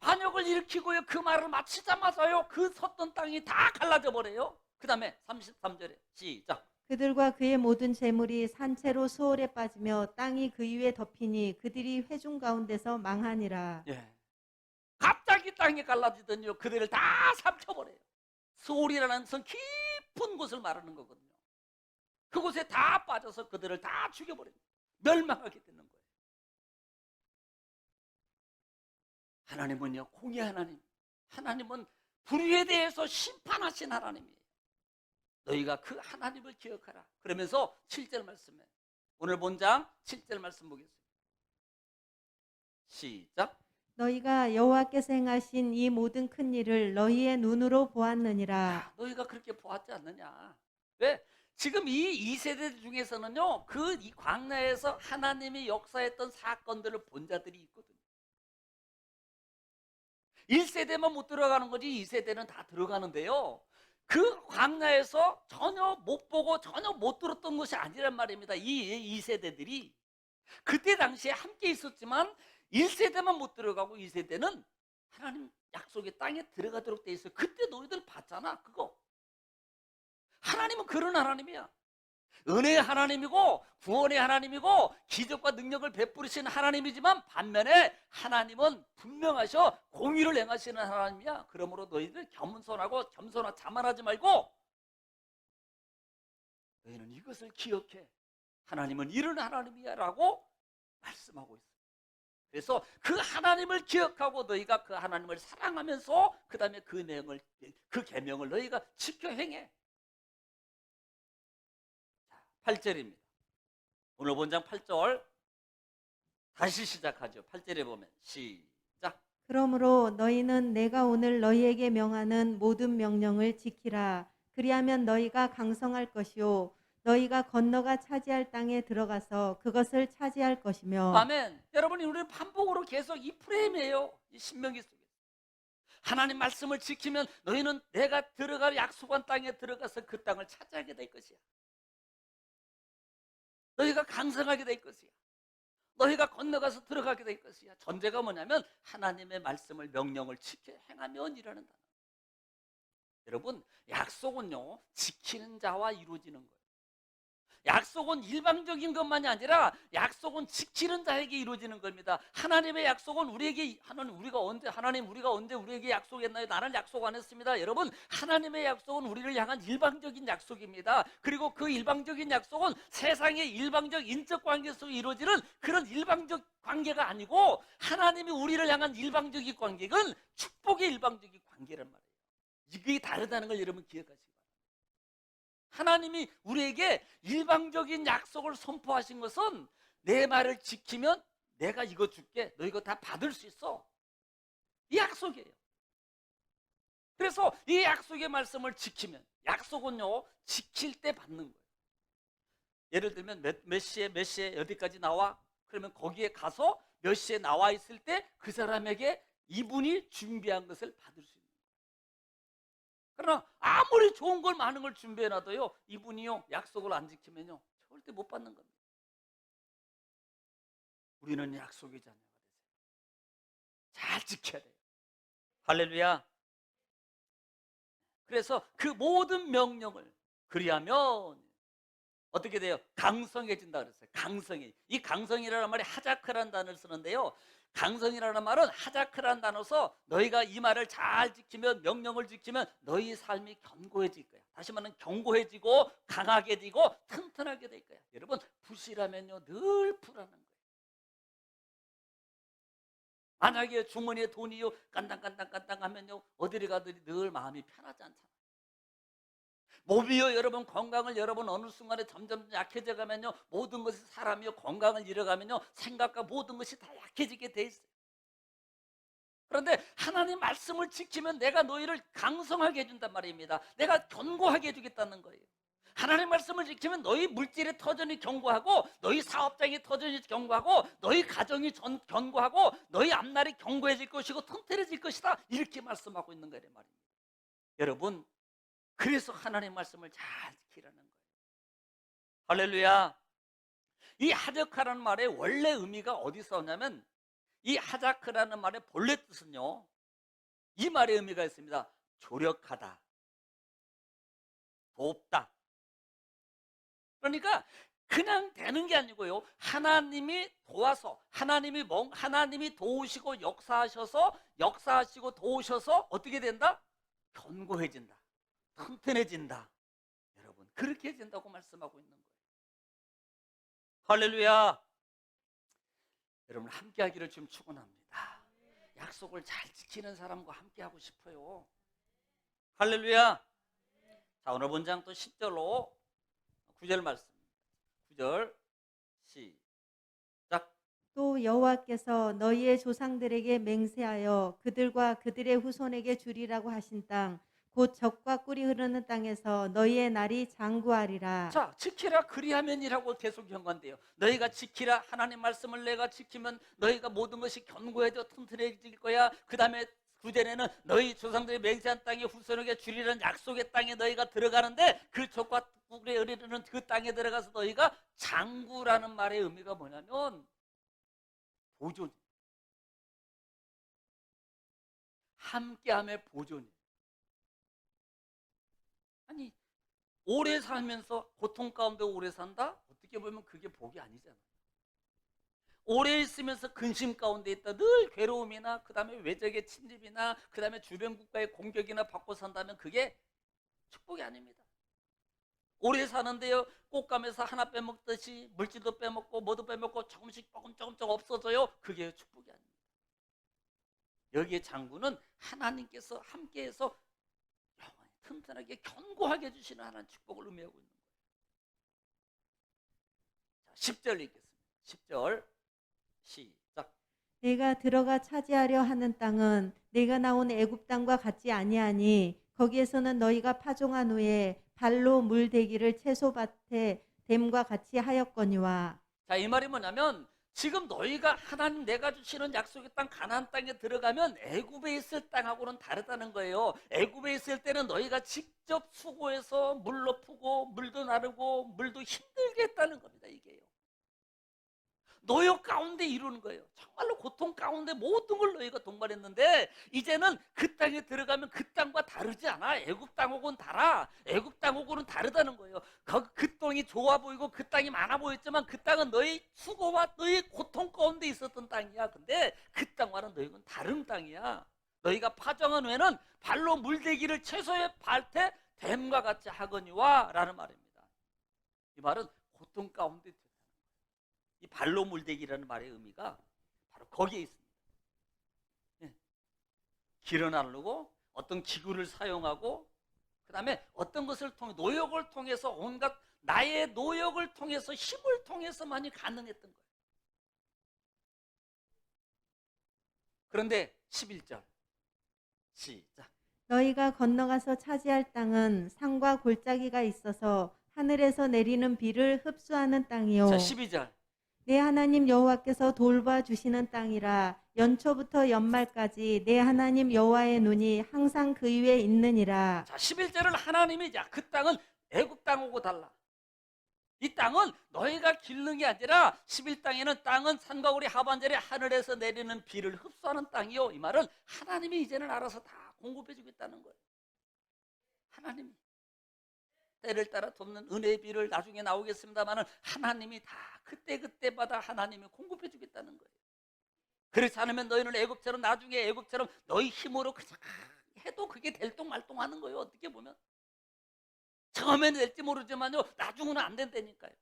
반역을 일으키고요, 그 말을 마치자마자요 그 섰던 땅이 다 갈라져 버려요. 그 다음에 33절에 시작. 그들과 그의 모든 재물이 산채로 수월에 빠지며 땅이 그 위에 덮이니 그들이 회중 가운데서 망하니라. 예, 갑자기 땅이 갈라지더니요 그들을 다 삼켜버려요. 수올이라는 성 깊은 곳을 말하는 거거든요. 그곳에 다 빠져서 그들을 다 죽여버립니다. 멸망하게 되는 거예요. 하나님은요 공의 하나님, 하나님은 불의에 대해서 심판하신 하나님이에요. 너희가 그 하나님을 기억하라. 그러면서 7절 말씀에, 오늘 본장 7절 말씀 보겠습니다. 시작. 너희가 여호와께서 행하신 이 모든 큰 일을 너희의 눈으로 보았느니라. 너희가 그렇게 보았지 않느냐. 왜? 지금 이 세대 중에서는요 그 이 광야에서 하나님이 역사했던 사건들을 본 자들이 있거든요. 1세대만 못 들어가는 거지 2세대는 다 들어가는데요, 그 광야에서 전혀 못 보고 전혀 못 들었던 것이 아니란 말입니다. 이 세대들이 그때 당시에 함께 있었지만 1세대만 못 들어가고 2세대는 하나님 약속의 땅에 들어가도록 돼 있어요. 그때 너희들 봤잖아. 그거 하나님은 그런 하나님이야. 은혜의 하나님이고 구원의 하나님이고 기적과 능력을 베푸시는 하나님이지만 반면에 하나님은 분명하셔 공의를 행하시는 하나님이야. 그러므로 너희들 겸손하고 자만하지 말고 너희는 이것을 기억해. 하나님은 이런 하나님이야 라고 말씀하고 있어요. 그래서 그 하나님을 기억하고 너희가 그 하나님을 사랑하면서 그 다음에 그 계명을 너희가 지켜 행해. 8절입니다. 오늘 본장 8절 다시 시작하죠. 8절에 보면 시작. 그러므로 너희는 내가 오늘 너희에게 명하는 모든 명령을 지키라. 그리하면 너희가 강성할 것이요 너희가 건너가 차지할 땅에 들어가서 그것을 차지할 것이며. 아멘. 여러분, 우리 반복으로 계속 이 프레임이에요. 이 신명기 속에 하나님 말씀을 지키면 너희는 내가 들어갈 약속한 땅에 들어가서 그 땅을 차지하게 될 것이야. 너희가 강성하게 될 것이야. 너희가 건너가서 들어가게 될 것이야. 전제가 뭐냐면 하나님의 말씀을 명령을 지켜 행하면 이라는 단어. 여러분, 약속은요 지키는 자와 이루어지는 거예요. 약속은 일방적인 것만이 아니라 약속은 지키는 자에게 이루어지는 겁니다. 하나님의 약속은 우리에게, 우리가 언제 우리에게 약속했나요? 나는 약속 안 했습니다. 여러분, 하나님의 약속은 우리를 향한 일방적인 약속입니다. 그리고 그 일방적인 약속은 세상의 일방적 인적 관계 속에 이루어지는 그런 일방적 관계가 아니고 하나님이 우리를 향한 일방적인 관계는 축복의 일방적인 관계란 말이에요. 이게 다르다는 걸 여러분 기억하시기 바랍니다. 하나님이 우리에게 일방적인 약속을 선포하신 것은 내 말을 지키면 내가 이거 줄게, 너 이거 다 받을 수 있어, 이 약속이에요. 그래서 이 약속의 말씀을 지키면, 약속은요 지킬 때 받는 거예요. 예를 들면 몇 시에 어디까지 나와? 그러면 거기에 가서 몇 시에 나와 있을 때 그 사람에게 이분이 준비한 것을 받을 수 있는 거예요. 그러나 아무리 좋은 걸 많은 걸 준비해놔도요 이분이요 약속을 안 지키면요 절대 못 받는 겁니다. 우리는 약속의 자녀가 되세요. 잘 지켜야 돼요. 할렐루야. 그래서 그 모든 명령을 그리하면 어떻게 돼요? 강성해진다 그랬어요. 강성이. 이 강성이라는 말이 하자크라는 단어를 쓰는데요. 강성이라는 말은 하자크라는 단어서 너희가 이 말을 잘 지키면, 명령을 지키면 너희 삶이 견고해질 거야. 다시 말하면 견고해지고 강하게 되고 튼튼하게 될 거야. 여러분, 부실하면요 늘 불안한 거예요. 만약에 주머니에 돈이요 깐당깐당 하면요 어디를 가든지 늘 마음이 편하지 않잖아요. 몸이요 여러분, 건강을 여러분 어느 순간에 점점 약해져 가면요 모든 것이, 사람이요 건강을 잃어가면요 생각과 모든 것이 다 약해지게 돼 있어요. 그런데 하나님 말씀을 지키면 내가 너희를 강성하게 해준단 말입니다. 내가 견고하게 해주겠다는 거예요. 하나님 말씀을 지키면 너희 물질의 터전이 견고하고, 너희 사업장의 터전이 견고하고, 너희 가정이 견고하고, 너희 앞날이 견고해질 것이고 튼튼해질 것이다, 이렇게 말씀하고 있는 거란 말입니다. 여러분, 그래서 하나님 말씀을 잘 지키라는 거예요. 할렐루야. 이 하자크라는 말의 원래 의미가 어디서 오냐면, 이 하자크라는 말의 본래 뜻은요 이 말의 의미가 있습니다. 조력하다, 돕다. 그러니까 그냥 되는 게 아니고요, 하나님이 도와서, 하나님이 도우시고 역사하시고 도우셔서 어떻게 된다? 견고해진다, 튼튼해진다. 여러분, 그렇게 된다고 말씀하고 있는 거예요. 할렐루야. 여러분, 함께 하기를 지금 축원합니다. 약속을 잘 지키는 사람과 함께 하고 싶어요. 할렐루야. 자, 오늘 본장 또 10절로 9절 말씀. 9절 시작. 또 여호와께서 너희의 조상들에게 맹세하여 그들과 그들의 후손에게 주리라고 하신 땅, 곧 젖과 꿀이 흐르는 땅에서 너희의 날이 장구하리라. 자, 지키라 그리하면이라고 계속 연관돼요. 너희가 지키라, 하나님 말씀을 내가 지키면 너희가 모든 것이 견고해져 튼튼해질 거야. 그 다음에 9절에는 너희 조상들이 맹세한 땅에 후손에게 주리라는 약속의 땅에 너희가 들어가는데, 그 젖과 꿀이 흐르는 그 땅에 들어가서 너희가 장구라는 말의 의미가 뭐냐면 보존, 함께함의 보존. 아니, 오래 살면서 고통 가운데 오래 산다? 어떻게 보면 그게 복이 아니잖아요. 오래 있으면서 근심 가운데 있다, 늘 괴로움이나 그 다음에 외적의 침입이나 그 다음에 주변 국가의 공격이나 받고 산다면 그게 축복이 아닙니다. 오래 사는데요 꽃감에서 하나 빼먹듯이 물질도 빼먹고 뭐도 빼먹고 조금씩 조금 없어져요. 그게 축복이 아닙니다. 여기에 장구는 하나님께서 함께해서 영원히 튼튼하게 견고하게 해주시는 하나님 축복을 의미하고 있는 거예요. 자, 10절 읽겠습니다. 10절 시작. 내가 들어가 차지하려 하는 땅은 내가 나온 애굽 땅과 같지 아니하니 거기에서는 너희가 파종한 후에 발로 물대기를 채소밭에 댐과 같이 하였거니와. 자, 이 말이 뭐냐면 지금 너희가 하나님 내가 주시는 약속의 땅 가나안 땅에 들어가면 애굽에 있을 땅하고는 다르다는 거예요. 애굽에 있을 때는 너희가 직접 수고해서 물로 푸고 물도 나르고 물도 힘들게 했다는 겁니다. 이게요. 노역 가운데 이루는 거예요. 정말로 고통 가운데 모든 걸 너희가 동반했는데, 이제는 그 땅에 들어가면 그 땅과 다르지 않아. 애굽 땅하고는 달라. 애굽 땅하고는 다르다는 거예요. 그 땅이 좋아 보이고 그 땅이 많아 보였지만 그 땅은 너희 수고와 너희 고통 가운데 있었던 땅이야. 근데 그 땅과는 너희는 다른 땅이야. 너희가 파종한 후에는 발로 물대기를 채소의 밭에 댐과 같이 하거니와 라는 말입니다. 이 말은 고통 가운데 이 발로 물대기라는 말의 의미가 바로 거기에 있습니다. 예. 길어 나르고 어떤 기구를 사용하고 그 다음에 어떤 것을 통해 노역을 통해서 온갖 나의 노역을 통해서 힘을 통해서만이 가능했던 거예요. 그런데 11절 시작. 너희가 건너가서 차지할 땅은 산과 골짜기가 있어서 하늘에서 내리는 비를 흡수하는 땅이요. 자, 12절. 내 하나님 여호와께서 돌봐 주시는 땅이라. 연초부터 연말까지 내 하나님 여호와의 눈이 항상 그 위에 있느니라. 자, 11절은 하나님이 그 땅은 애굽 땅하고 달라. 이 땅은 너희가 기르는 게 아니라 11땅에는 땅은 산과 우리 하반절에 하늘에서 내리는 비를 흡수하는 땅이요. 이 말은 하나님이 이제는 알아서 다 공급해 주겠다는 거예요. 하나님이 때를 따라 돕는 은혜의 비를 나중에 나오겠습니다만은 하나님이 다 그때그때마다 하나님이 공급해 주겠다는 거예요. 그렇지 않으면 너희는 애굽처럼 나중에 애굽처럼 너희 힘으로 그냥 해도 그게 될똥말똥하는 거예요. 어떻게 보면 처음에는 될지 모르지만요 나중에는 안 된다니까요.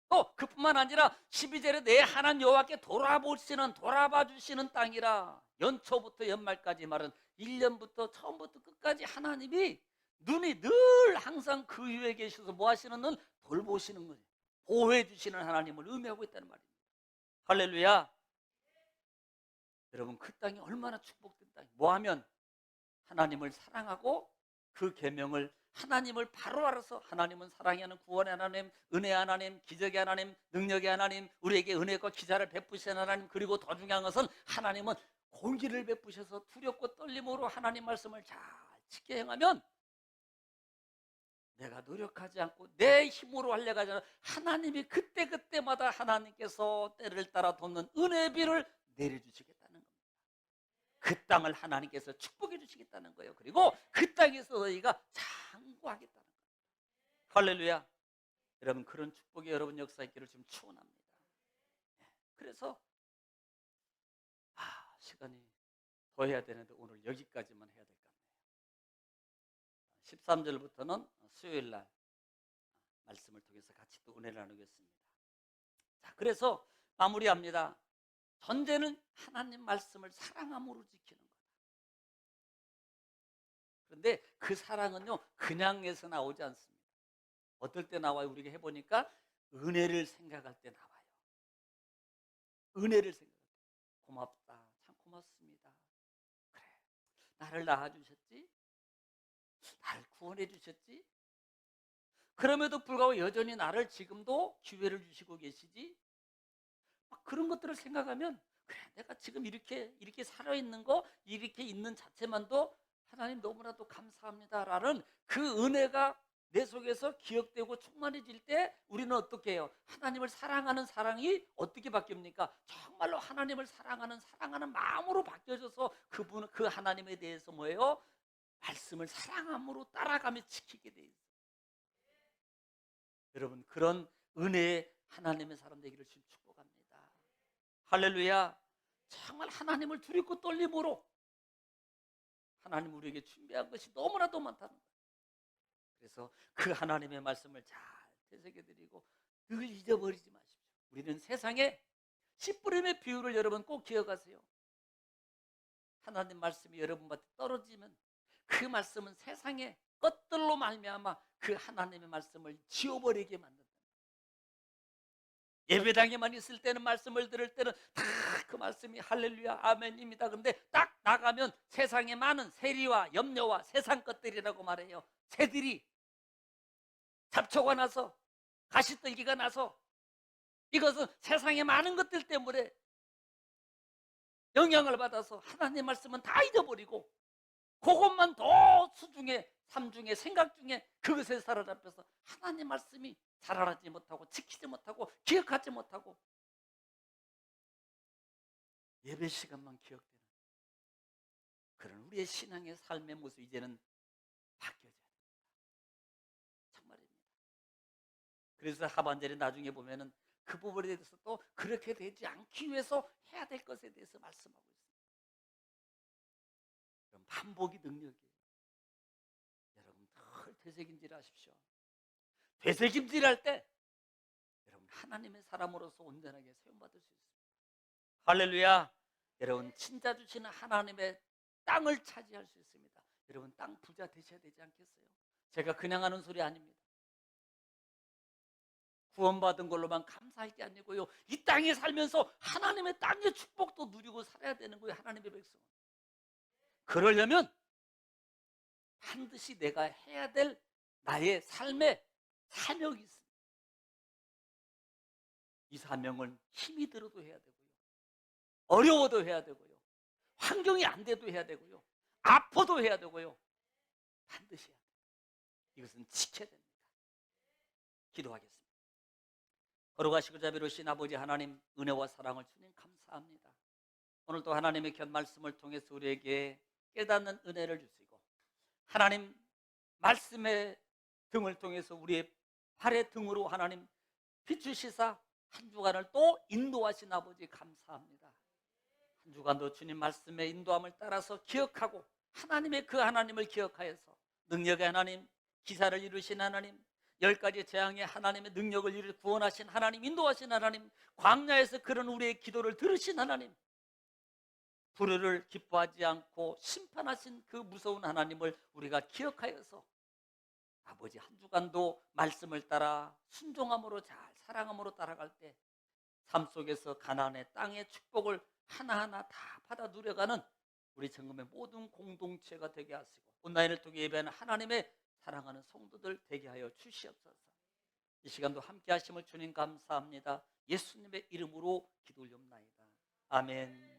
또 그뿐만 아니라 12절에 내 하나님 여호와께 돌아봐 주시는 땅이라. 연초부터 연말까지 말은 1년부터 처음부터 끝까지 하나님이 눈이 늘 항상 그 위에 계셔서 뭐 하시는 는 돌보시는 거예요. 보호해 주시는 하나님을 의미하고 있다는 말입니다. 할렐루야. 여러분 그 땅이 얼마나 축복된 땅이, 뭐하면 하나님을 사랑하고 그 계명을 하나님을 바로 알아서, 하나님은 사랑이 하는 구원의 하나님, 은혜의 하나님, 기적의 하나님, 능력의 하나님, 우리에게 은혜과 기사를 베푸시는 하나님, 그리고 더 중요한 것은 하나님은 공기를 베푸셔서 두렵고 떨림으로 하나님 말씀을 잘 지켜 행하면 내가 노력하지 않고 내 힘으로 하려고 하지 않아 하나님이 그때그때마다 하나님께서 때를 따라 돕는 은혜의 비를 내려주시겠다는 겁니다. 그 땅을 하나님께서 축복해 주시겠다는 거예요. 그리고 그 땅에서 너희가 장구하겠다는 거예요. 할렐루야. 여러분 그런 축복이 여러분 역사에 있기를 좀 축원합니다. 그래서 시간이 더 해야 되는데 오늘 여기까지만 해야 될 것 같네요. 13절부터는 수요일 날 말씀을 통해서 같이 또 은혜를 나누겠습니다. 자, 그래서 마무리합니다. 전제는 하나님 말씀을 사랑함으로 지키는 거다. 그런데 그 사랑은요 그냥 해서 나오지 않습니다. 어떨 때 나와요? 우리가 해보니까 은혜를 생각할 때 나와요. 은혜를 생각할 때 고맙다, 참 고맙습니다. 그래, 나를 낳아주셨지, 나를 구원해 주셨지, 그럼에도 불구하고 여전히 나를 지금도 기회를 주시고 계시지, 막 그런 것들을 생각하면 그래, 내가 지금 이렇게 살아있는 거, 이렇게 있는 자체만도 하나님 너무나도 감사합니다라는 그 은혜가 내 속에서 기억되고 충만해질 때 우리는 어떻게 해요? 하나님을 사랑하는 사랑이 어떻게 바뀝니까? 정말로 하나님을 사랑하는 마음으로 바뀌어져서 그 하나님에 대해서 뭐예요? 말씀을 사랑함으로 따라가며 지키게 돼 있어요. 여러분 그런 은혜의 하나님의 사람 되기를 주님 축복합니다. 할렐루야. 정말 하나님을 두렵고 떨림으로 하나님 우리에게 준비한 것이 너무나도 많다는 거예요. 그래서 그 하나님의 말씀을 잘 되새겨드리고 늘 잊어버리지 마십시오. 우리는 세상에 씨 뿌림의 비유를 여러분 꼭 기억하세요. 하나님 말씀이 여러분한테 떨어지면 그 말씀은 세상의 것들로 말미암아 그 하나님의 말씀을 지워버리게 만든다. 예배당에만 있을 때는 말씀을 들을 때는 다 그 말씀이 할렐루야 아멘입니다. 그런데 딱 나가면 세상에 많은 세리와 염려와 세상 것들이라고 말해요. 새들이 잡초가 나서 가시떨기가 나서 이것은 세상의 많은 것들 때문에 영향을 받아서 하나님 말씀은 다 잊어버리고 그것만 더 수중에 삼중에 생각 중에 그것에 사로잡혀서 하나님 말씀이 자라나지 못하고 지키지 못하고 기억하지 못하고 예배 시간만 기억되는 그런 우리의 신앙의 삶의 모습 이제는 바뀌어져야 됩니다. 정말입니다. 그래서 하반절에 나중에 보면은 그 부분에 대해서 또 그렇게 되지 않기 위해서 해야 될 것에 대해서 말씀하고 있습니다. 그럼 반복이 능력이에요. 여러분 늘 되새김질 하십시오. 되새김질 할 때 여러분 하나님의 사람으로서 온전하게 세움받을 수 있습니다. 할렐루야. 여러분 친자 주시는 하나님의 땅을 차지할 수 있습니다. 여러분 땅 부자 되셔야 되지 않겠어요? 제가 그냥 하는 소리 아닙니다. 구원받은 걸로만 감사할 게 아니고요, 이 땅에 살면서 하나님의 땅의 축복도 누리고 살아야 되는 거예요. 하나님의 백성은. 그러려면 반드시 내가 해야 될 나의 삶의 사명이 있습니다. 이 사명은 힘이 들어도 해야 되고요, 어려워도 해야 되고요, 환경이 안 돼도 해야 되고요, 아파도 해야 되고요, 반드시 해야 돼요. 이것은 지켜야 됩니다. 기도하겠습니다. 거룩하시고 자비로우신 아버지 하나님, 은혜와 사랑을 주님 감사합니다. 오늘도 하나님의 견 말씀을 통해서 우리에게 깨닫는 은혜를 주시고 하나님 말씀의 등을 통해서 우리의 발의 등으로 하나님 비추시사 한 주간을 또 인도하신 아버지 감사합니다. 한 주간도 주님 말씀의 인도함을 따라서 기억하고 하나님의 그 하나님을 기억하여서 능력의 하나님, 기사를 이루신 하나님, 10가지 재앙의 하나님의 능력을 이루 구원하신 하나님, 인도하신 하나님, 광야에서 그런 우리의 기도를 들으신 하나님, 불의를 기뻐하지 않고 심판하신 그 무서운 하나님을 우리가 기억하여서 아버지 한 주간도 말씀을 따라 순종함으로 잘 사랑함으로 따라갈 때 삶 속에서 가나안의 땅의 축복을 하나하나 다 받아 누려가는 우리 정금의 모든 공동체가 되게 하시고 온라인을 통해 예배하는 하나님의 사랑하는 성도들 되게 하여 주시옵소서. 이 시간도 함께 하심을 주님 감사합니다. 예수님의 이름으로 기도 올리옵나이다. 아멘.